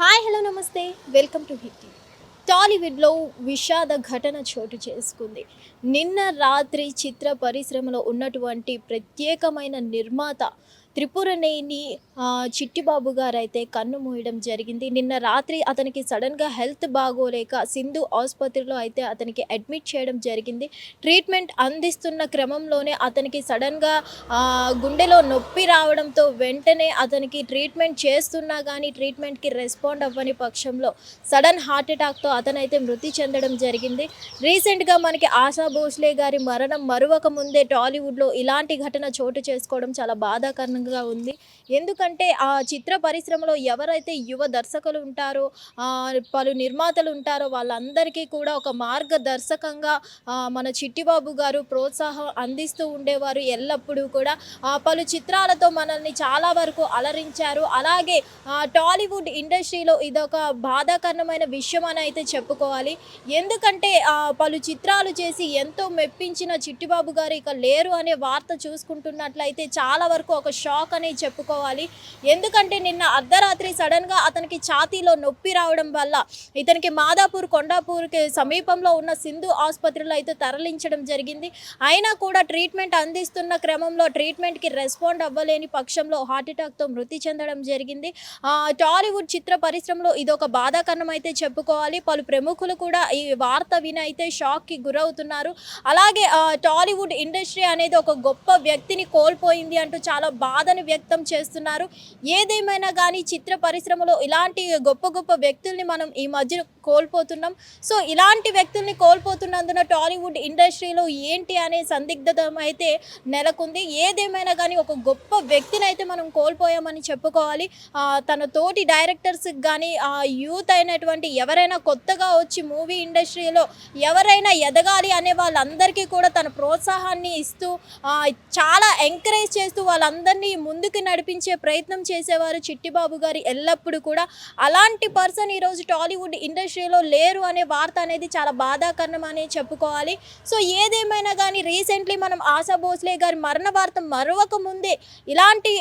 Hi hello నమస్తే welcome to hit TV. టాలీవుడ్లో విషాద ఘటన చోటు చేసుకుంది. నిన్న రాత్రి చిత్ర పరిశ్రమలో ఉన్నటువంటి ప్రత్యేకమైన నిర్మాత త్రిపురనేని చిట్టిబాబు గారు అయితే కన్ను మూయడం జరిగింది. నిన్న రాత్రి అతనికి సడన్గా హెల్త్ బాగోలేక సింధు ఆసుపత్రిలో అయితే అతనికి అడ్మిట్ చేయడం జరిగింది. ట్రీట్మెంట్ అందిస్తున్న క్రమంలోనే అతనికి సడన్గా గుండెలో నొప్పి రావడంతో వెంటనే అతనికి ట్రీట్మెంట్ చేస్తున్నా కానీ ట్రీట్మెంట్కి రెస్పాండ్ అవ్వని పక్షంలో సడన్ హార్ట్ అటాక్తో అతనైతే మృతి చెందడం జరిగింది. రీసెంట్గా మనకి ఆశా భోస్లే గారి మరణం మరువక ముందే టాలీవుడ్లో ఇలాంటి ఘటన చోటు చేసుకోవడం చాలా బాధాకరంగా ఉంది. ఎందుకంటే ఆ చిత్ర పరిశ్రమలో ఎవరైతే యువ దర్శకులు ఉంటారో, పలు నిర్మాతలు ఉంటారో వాళ్ళందరికీ కూడా ఒక మార్గదర్శకంగా మన చిట్టిబాబు గారు ప్రోత్సాహం అందిస్తూ ఉండేవారు. ఎల్లప్పుడూ కూడా పలు చిత్రాలతో మనల్ని చాలా వరకు అలరించారు. అలాగే టాలీవుడ్ ఇండస్ట్రీలో ఇదొక బాధాకరమైన విషయం అని అయితే చెప్పుకోవాలి. ఎందుకంటే పలు చిత్రాలు చేసి ఎంతో మెప్పించిన చిట్టిబాబు గారు ఇక లేరు అనే వార్త చూసుకుంటున్నట్లయితే చాలా వరకు ఒక షాక్ అని చెప్పుకోవాలి. ఎందుకంటే నిన్న అర్ధరాత్రి సడన్గా అతనికి ఛాతీలో నొప్పి రావడం వల్ల ఇతనికి మాదాపూర్ కొండాపూర్కి సమీపంలో ఉన్న సింధు ఆసుపత్రిలో అయితే తరలించడం జరిగింది. అయినా కూడా ట్రీట్మెంట్ అందిస్తున్న క్రమంలో ట్రీట్మెంట్కి రెస్పాండ్ అవ్వలేని పక్షంలో హార్ట్ అటాక్తో మృతి చెందడం జరిగింది. టాలీవుడ్ చిత్ర పరిశ్రమలో ఇదొక బాధాకరణం అయితే చెప్పుకోవాలి. పలు ప్రముఖులు కూడా ఈ వార్త విని అయితే షాక్కి గురవుతున్నారు. అలాగే టాలీవుడ్ ఇండస్ట్రీ అనేది ఒక గొప్ప వ్యక్తిని కోల్పోయింది అంటూ చాలా బాధను వ్యక్తం చేస్తున్నారు. ఏదేమైనా కానీ చిత్ర పరిశ్రమలో ఇలాంటి గొప్ప గొప్ప వ్యక్తుల్ని మనం ఈ మధ్య కోల్పోతున్నాం. సో ఇలాంటి వ్యక్తుల్ని కోల్పోతున్నందున టాలీవుడ్ ఇండస్ట్రీలో ఏంటి అనే సందిగ్ధత అయితే నెలకొంది. ఏదేమైనా కానీ ఒక గొప్ప వ్యక్తిని అయితే మనం కోల్పోయామని చెప్పుకోవాలి. తన తోటి డైరెక్టర్స్కి కానీ యూత్ అయినటువంటి ఎవరైనా కొత్తగా వచ్చి మూవీ ఇండస్ట్రీలో ఎవరైనా ఎదగాలి అనే వాళ్ళందరికీ కూడా తన ప్రోత్సాహాన్ని ఇస్తూ చాలా ఎంకరేజ్ చేస్తూ వాళ్ళందరినీ ముందుకు నడిపించే ప్రయత్నం చేసేవారు చిట్టిబాబు గారు ఎల్లప్పుడూ కూడా. అలాంటి పర్సన్ ఈరోజు టాలీవుడ్ ఇండస్ట్రీలో లేరు అనే వార్త అనేది చాలా బాధాకరణం అని చెప్పుకోవాలి. సో ఏదేమైనా కానీ రీసెంట్లీ మనం ఆశా భోస్లే గారి మరణ వార్త మరొక ముందే ఇలాంటి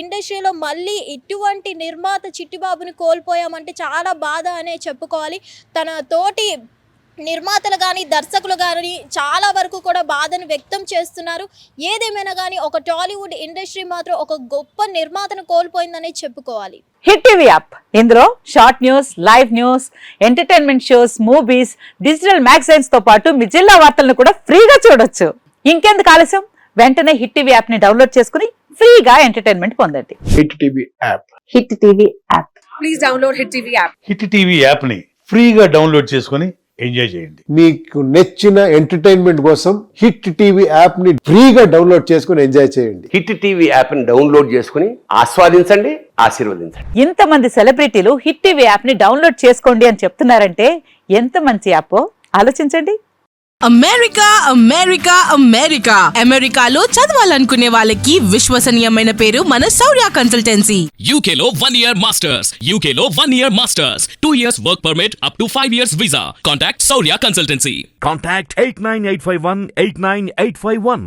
ఇండస్ట్రీలో మళ్ళీ ఇటువంటి నిర్మాత చిట్టిబాబుని కోల్పోయామంటే చాలా బాధ అనే చెప్పుకోవాలి. తన తోటి నిర్మాతలు కానీ దర్శకులు కానీ చాలా వరకు కూడా బాధను వ్యక్తం చేస్తున్నారు. ఏదేమైనా కానీ ఒక టాలీవుడ్ ఇండస్ట్రీ మాత్రం ఒక గొప్ప నిర్మాతను కోల్పోయిందని చెప్పుకోవాలి. హిట్ టీవీ యాప్ ఇందులో short news, live news, entertainment shows, movies, digital magazines తో పాటు మీ జిల్లా వార్తలను కూడా ఫ్రీగా చూడొచ్చు. ఇంకెందుకు ఆలస్యం, వెంటనే హిట్ టీవీ యాప్ ని డౌన్లోడ్ చేసుకుని ఫ్రీగా ఎంటర్టైన్మెంట్ పొందండి. Hit TV app. Hit TV app. Please download hit TV app. Hit TV app ని ఫ్రీగా డౌన్లోడ్ చేసుకుని ఎంజాయ్ చేయండి. మీకు నచ్చిన ఎంటర్టైన్మెంట్ కోసం హిట్ టీవీ యాప్ ని ఫ్రీగా డౌన్లోడ్ చేసుకుని ఎంజాయ్ చేయండి. హిట్ టీవీ యాప్ ని డౌన్లోడ్ చేసుకుని ఆస్వాదించండి, ఆశీర్వదించండి. ఇంతమంది సెలబ్రిటీలు హిట్ టీవీ యాప్ ని డౌన్లోడ్ చేసుకోండి అని చెప్తున్నారంటే ఎంత మంచి యాప్ ఆలోచించండి. అమెరికా అమెరికా అమెరికా అమెరికాలో చదవాలనుకునే వాళ్ళకి విశ్వసనీయమైన పేరు మన శౌర్య కన్సల్టెన్సీ. UK లో 1 year masters. UK లో 1 year masters. 2 years work permit up to 5 years visa. Contact Saurya Consultancy. Contact 89851 89851.